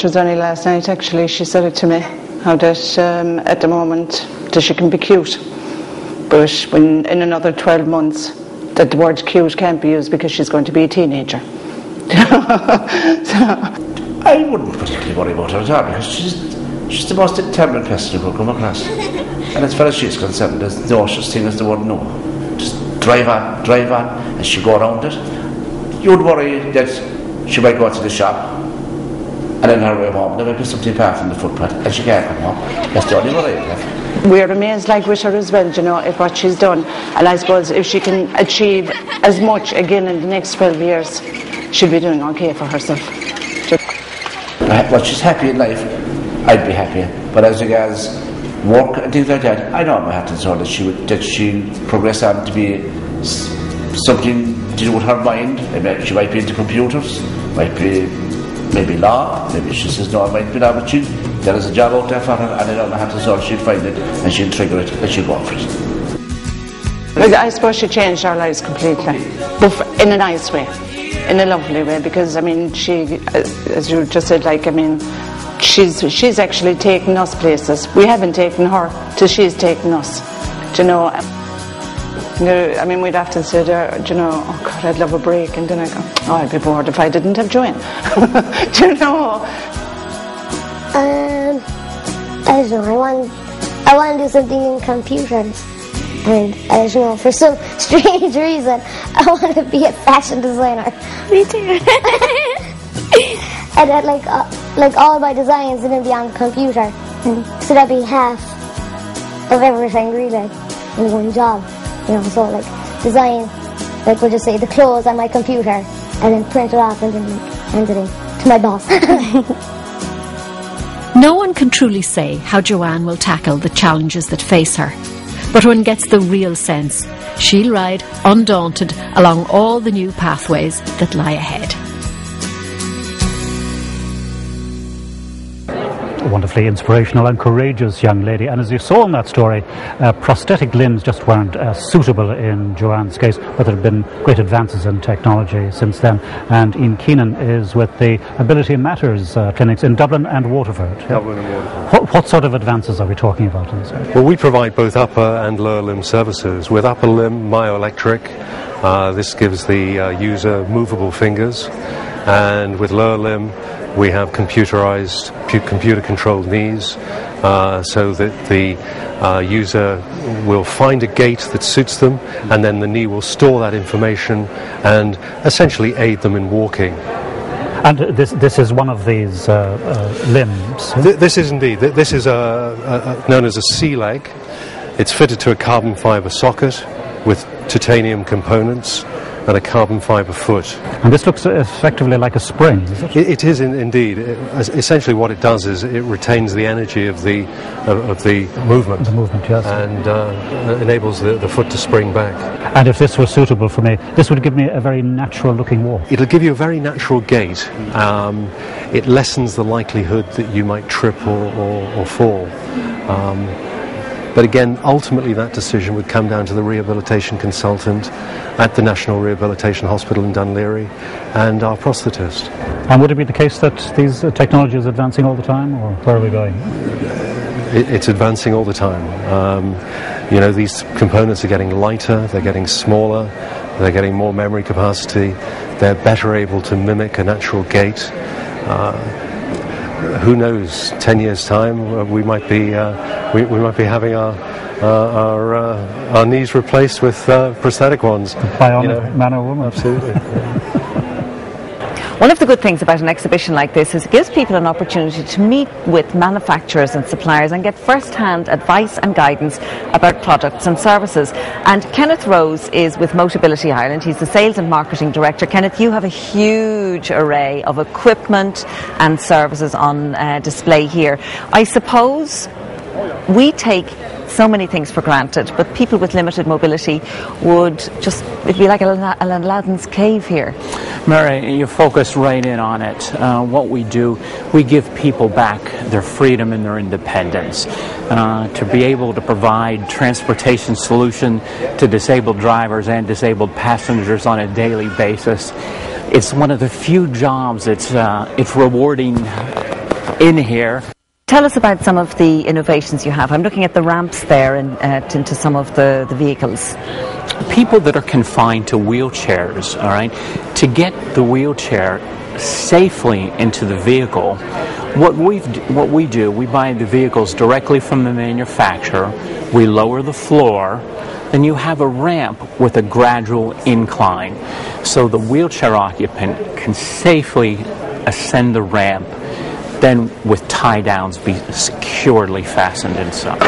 it was only last night actually, she said it to me, how that at the moment that she can be cute, but when in another 12 months that the word cute can't be used because she's going to be a teenager. I wouldn't particularly worry about her at all, because she's the most determined person who could come across. And as far as she's concerned, there's no such thing as the word no. Just drive on, and she'll go around it. You would worry that she might go to the shop, and then on her way home there might be something apart from the footpath, and she can't come home. That's the only worry. We're amazed like with her as well, you know, at what she's done. And I suppose if she can achieve as much again in the next 12 years, she'll be doing okay for herself. Well, she's happy in life, I'd be happier. But as regards work and things like that, I know in my heart and soul that she progress on to be something to do with her mind. She might be into computers, might be maybe law, maybe she says no, I might be law, but there is a job out there for her, and I know in my heart and soul she'll find it, and she'll trigger it, and she'll go for it. I suppose she changed our lives completely, but in a nice way. In a lovely way, because I mean she, as you just said, like I mean she's actually taken us places. We haven't taken her till she's taken us, you know. I mean we'd often say there, you know, oh God, I'd love a break, and then I go, oh, I'd be bored if I didn't have Joanne. You know. I don't know, I want to do something in computers. And I don't know, for some strange reason, I want to be a fashion designer. Me too. And that, like all my designs are going to be on the computer, so that'd be half of everything really in one job. You know, so like design, like we'll just say the clothes on my computer, and then print it off and then hand it in to my boss. No one can truly say how Joanne will tackle the challenges that face her. But one gets the real sense she'll ride undaunted along all the new pathways that lie ahead. A wonderfully inspirational and courageous young lady, and as you saw in that story, prosthetic limbs just weren't suitable in Joanne's case, but there have been great advances in technology since then. And Ian Keenan is with the Ability Matters clinics in Dublin and Waterford. Dublin and Waterford. What sort of advances are we talking about in this area? Well, we provide both upper and lower limb services. With upper limb, myoelectric, this gives the user movable fingers, and with lower limb, we have computer-controlled knees, so that the user will find a gait that suits them, and then the knee will store that information and essentially aid them in walking. And this is one of these limbs? This is indeed. This is known as a C-leg. It's fitted to a carbon fibre socket with titanium components and a carbon fibre foot. And this looks effectively like a spring, is it? It is indeed. Essentially what it does is it retains the energy of the movement. The movement, yes. And enables the foot to spring back. And if this was suitable for me, this would give me a very natural looking walk. It'll give you a very natural gait. It lessens the likelihood that you might trip or fall. But again, ultimately that decision would come down to the rehabilitation consultant at the National Rehabilitation Hospital in Dunleary and our prosthetist. And would it be the case that these technology is advancing all the time, or where are we going? It's advancing all the time. You know, these components are getting lighter, they're getting smaller, they're getting more memory capacity, they're better able to mimic a natural gait. Who knows? 10 years' time, we might be having our knees replaced with prosthetic ones. Bionic man or woman. Absolutely. One of the good things about an exhibition like this is it gives people an opportunity to meet with manufacturers and suppliers and get first-hand advice and guidance about products and services. And Kenneth Rose is with Motability Ireland. He's the Sales and Marketing Director. Kenneth, you have a huge array of equipment and services on display here. I suppose we take so many things for granted, but people with limited mobility would just, it'd be like Aladdin's cave here. Mary, you focus right in on it. What we do, we give people back their freedom and their independence. To be able to provide transportation solution to disabled drivers and disabled passengers on a daily basis. It's one of the few jobs it's rewarding in here. Tell us about some of the innovations you have. I'm looking at the ramps there and into some of the vehicles. People that are confined to wheelchairs, all right, to get the wheelchair safely into the vehicle, what we do, we buy the vehicles directly from the manufacturer, we lower the floor, then you have a ramp with a gradual incline. So the wheelchair occupant can safely ascend the ramp, then with tie downs be securely fastened inside.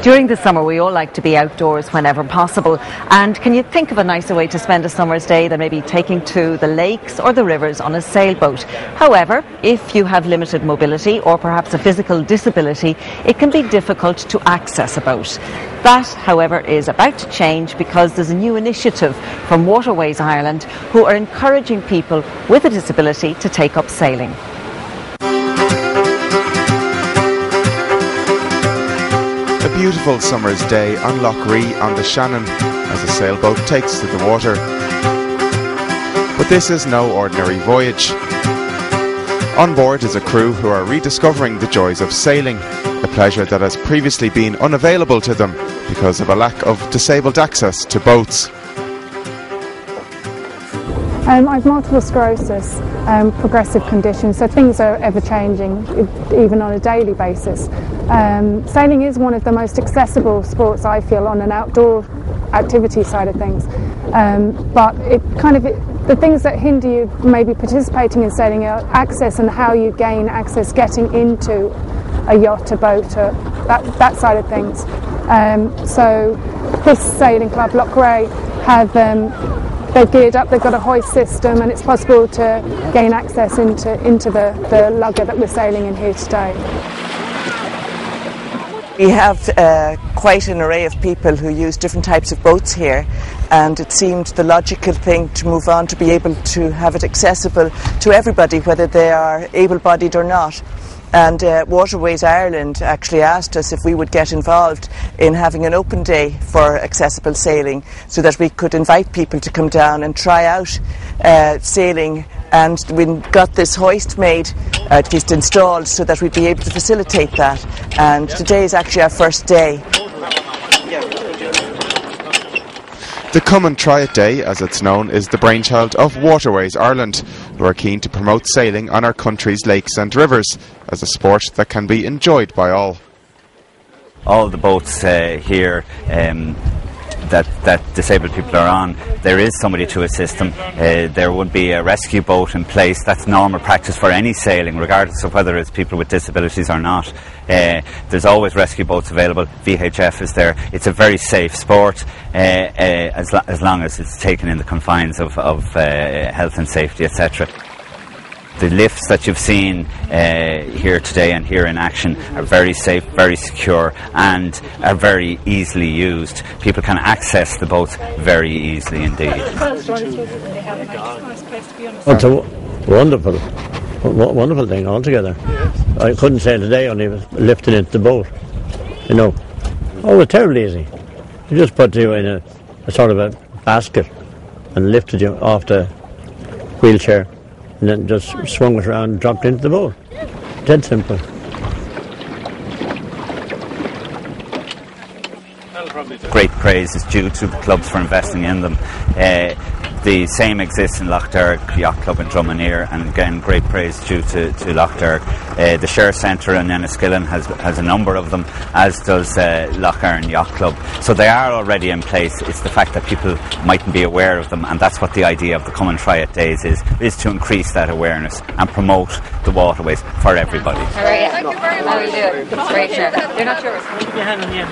During the summer we all like to be outdoors whenever possible, and can you think of a nicer way to spend a summer's day than maybe taking to the lakes or the rivers on a sailboat? However, if you have limited mobility or perhaps a physical disability, it can be difficult to access a boat. That, however, is about to change because there's a new initiative from Waterways Ireland who are encouraging people with a disability to take up sailing. A beautiful summer's day on Lough Ree on the Shannon as a sailboat takes to the water. But this is no ordinary voyage. On board is a crew who are rediscovering the joys of sailing, a pleasure that has previously been unavailable to them because of a lack of disabled access to boats. I have multiple sclerosis, progressive condition, so things are ever changing, even on a daily basis. Sailing is one of the most accessible sports, I feel, on an outdoor activity side of things. But the things that hinder you maybe participating in sailing are access and how you gain access getting into a yacht, a boat, that side of things. So this sailing club, Lough Ree, they've geared up, they've got a hoist system, and it's possible to gain access into the lugger that we're sailing in here today. We have quite an array of people who use different types of boats here, and it seemed the logical thing to move on to be able to have it accessible to everybody, whether they are able-bodied or not. And Waterways Ireland actually asked us if we would get involved in having an open day for accessible sailing so that we could invite people to come down and try out sailing, and we got this hoist made, at least installed, so that we'd be able to facilitate that. And today is actually our first day. The Come and Try It Day, as it's known, is the brainchild of Waterways Ireland, who are keen to promote sailing on our country's lakes and rivers as a sport that can be enjoyed by all. All the boats here that disabled people are on, there is somebody to assist them. There would be a rescue boat in place. That's normal practice for any sailing, regardless of whether it's people with disabilities or not. There's always rescue boats available. VHF is there. It's a very safe sport as long as it's taken in the confines of health and safety, etc. The lifts that you've seen here today and here in action are very safe, very secure, and are very easily used. People can access the boats very easily indeed. It's a wonderful thing altogether. I couldn't sail today, only lifting into the boat. You know, it's terribly easy. You just put you in a sort of a basket and lifted you off the wheelchair, and then just swung it around and dropped into the boat. Dead simple. Great praise is due to the clubs for investing in them. The same exists in Lough Derg Yacht Club in Drummondere, and again great praise due to Lough Derg. The Share Centre in Enniskillen has a number of them, as does Lough Erne Yacht Club. So they are already in place. It's the fact that people mightn't be aware of them, and that's what the idea of the Come and Try It Days is to increase that awareness and promote the waterways for everybody. Thank you very much. How are you doing? Great, they're not yours. Keep your hand on the end.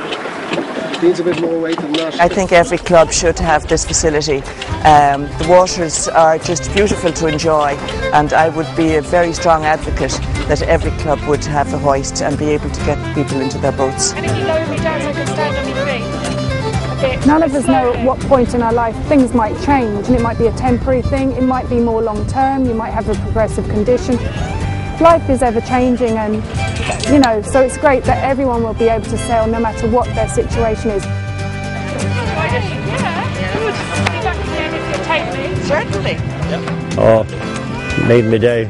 Needs a bit more weight than that. I think every club should have this facility. The waters are just beautiful to enjoy, and I would be a very strong advocate that every club would have a hoist and be able to get people into their boats. And if you lower me down so I can stand on my feet. None of us know at what point in our life things might change, and it might be a temporary thing, it might be more long term, you might have a progressive condition. Life is ever changing, and you know, so it's great that everyone will be able to sail no matter what their situation is. Certainly. Oh, made me day.